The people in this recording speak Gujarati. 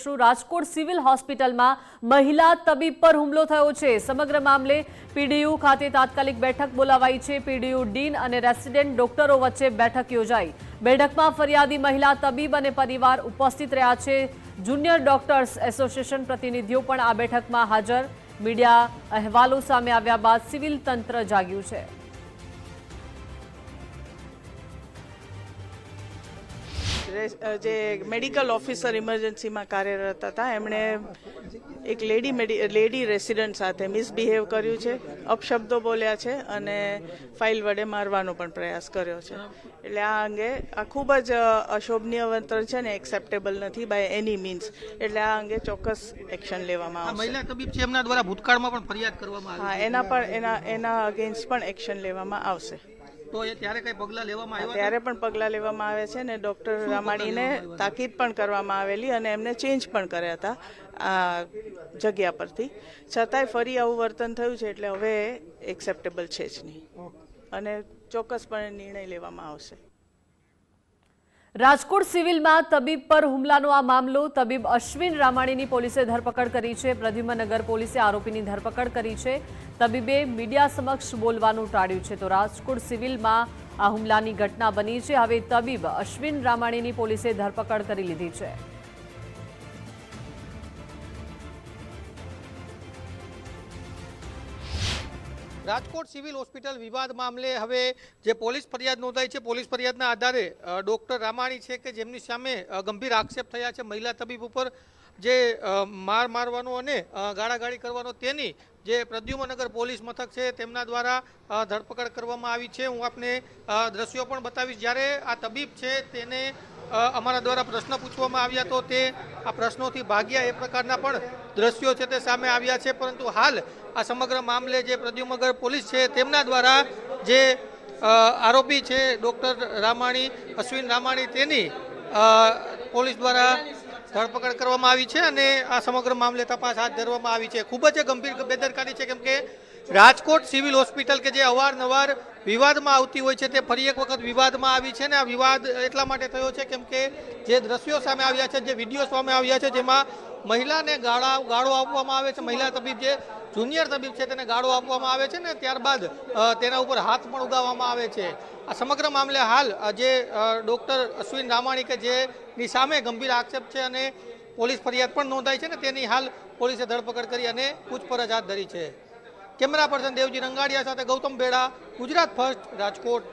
કરશું। રાજકોટ સિવિલ હોસ્પિટલમાં મહિલા તબીબ પર હુમલો થયો છે। સમગ્ર મામલે પીડીયુ ખાતે તાત્કાલિક બેઠક બોલાવાઈ છે। પીડીયુ ડીન અને રેસિડેન્ટ ડોક્ટરો વચ્ચે બેઠક યોજાઈ। બેઠકમાં ફરિયાદી મહિલા તબીબ અને પરિવાર ઉપસ્થિત રહ્યા છે। જુનિયર ડોક્ટર્સ એસોસિએશન પ્રતિનિધિઓ પણ આ બેઠકમાં હાજર। મીડિયા અહેવાલો સામે આવ્યા બાદ સિવિલ તંત્ર જાગ્યું છે। જે મેડિકલ ઓફિસર ઇમરજન્સીમાં કાર્યરત હતા એમણે એક લેડી રેસિડન્ટ સાથે મિસબિહેવ કર્યું છે, અપશબ્દો બોલ્યા છે અને ફાઇલ વડે મારવાનો પણ પ્રયાસ કર્યો છે। એટલે આ અંગે આ ખૂબ જ અશોભનીય વર્તન છે ને એક્સેપ્ટેબલ નથી બાય એની મીન્સ। એટલે આ અંગે ચોક્કસ એક્શન લેવામાં આવશે। મહિલા તબીબ છે એમના દ્વારા ભૂતકાળમાં પણ ફરિયાદ કરવામાં આવી હા, એના અગેન્સ્ટ પણ એક્શન લેવામાં આવશે। તો એ ત્યારે કઈ પગલાં લેવામાં આવ્યા? ત્યારે પણ પગલાં લેવામાં આવે છે ને ડોક્ટર રામાણીને તાકીદ પણ કરવામાં આવેલી અને એમને ચેન્જ પણ કર્યા હતા આ જગ્યા પરથી। છતાંય ફરી આવું વર્તન થયું છે એટલે હવે એક્સેપ્ટેબલ છે જ નહીં અને ચોક્કસપણે નિર્ણય લેવામાં આવશે। રાજકોટ સિવિલમાં તબીબ પર હુમલાનો આ મામલો। તબીબ અશ્વિન રામાણીની પોલીસે ધરપકડ કરી છે। પ્રદ્યુમનનગર પોલીસે આરોપીની ધરપકડ કરી છે। તબીબે મીડિયા સમક્ષ બોલવાનું ટાળ્યું છે। તો રાજકોટ સિવિલમાં આ હુમલાની ઘટના બની છે। હવે તબીબ અશ્વિન રામાણીની પોલીસે ધરપકડ કરી લીધી છે। રાજકોટ સિવિલ હોસ્પિટલ વિવાદ મામલે હવે જે પોલીસ ફરિયાદ નોંધાઈ છે, પોલીસ ફરિયાદના આધારે ડોક્ટર રામાણી છે કે જેમની સામે ગંભીર આક્ષેપ થયા છે મહિલા તબીબ ઉપર જે મારવાનો અને ગાળાગાળી કરવાનો, તેની જે પ્રદ્યુમનગર પોલીસ મથક છે તેમના દ્વારા ધરપકડ કરવામાં આવી છે। હું આપને દ્રશ્યો પણ બતાવીશ। જ્યારે આ તબીબ છે તેને અમારા દ્વારા પ્રશ્ન પૂછવામાં આવ્યા તો તે આ પ્રશ્નોથી ભાગ્યા, એ પ્રકારના પણ દ્રશ્યો છે તે સામે આવ્યા છે। પરંતુ હાલ આ સમગ્ર મામલે જે પ્રદ્યુમનગર પોલીસ છે તેમના દ્વારા જે આરોપી છે ડોક્ટર રામાણી, અશ્વિન રામાણી, તેની પોલીસ દ્વારા ધરપકડ કરવામાં આવી છે અને આ સમગ્ર મામલે તપાસ હાથ ધરવામાં આવી છે। ખૂબ જ ગંભીર બેદરકારી છે કેમ કે રાજકોટ સિવિલ હોસ્પિટલ કે જે અવારનવાર વિવાદમાં આવતી હોય છે તે ફરી એક વખત વિવાદમાં આવી છે ને આ વિવાદ એટલા માટે થયો છે કેમ કે જે દ્રશ્યો સામે આવ્યા છે, જે વિડીયો સામે આવ્યા છે, જેમાં મહિલાને ગાળો આપવામાં આવે છે। મહિલા તબીબ જે જુનિયર તબીબ છે તેને ગાળો આપવામાં આવે છે ને ત્યારબાદ તેના ઉપર હાથ પણ ઉગાવવામાં આવે છે। આ સમગ્ર મામલે હાલ જે ડોક્ટર અશ્વિન રામાણી કે જેની સામે ગંભીર આક્ષેપ છે અને પોલીસ ફરિયાદ પણ નોંધાઈ છે ને તેની હાલ પોલીસે ધરપકડ કરી અને પૂછપરછ હાથ ધરી છે। કેમેરા પર્સન દેવજી રંગાડિયા સાથે ગૌતમ બેડા, ગુજરાત ફર્સ્ટ, રાજકોટ।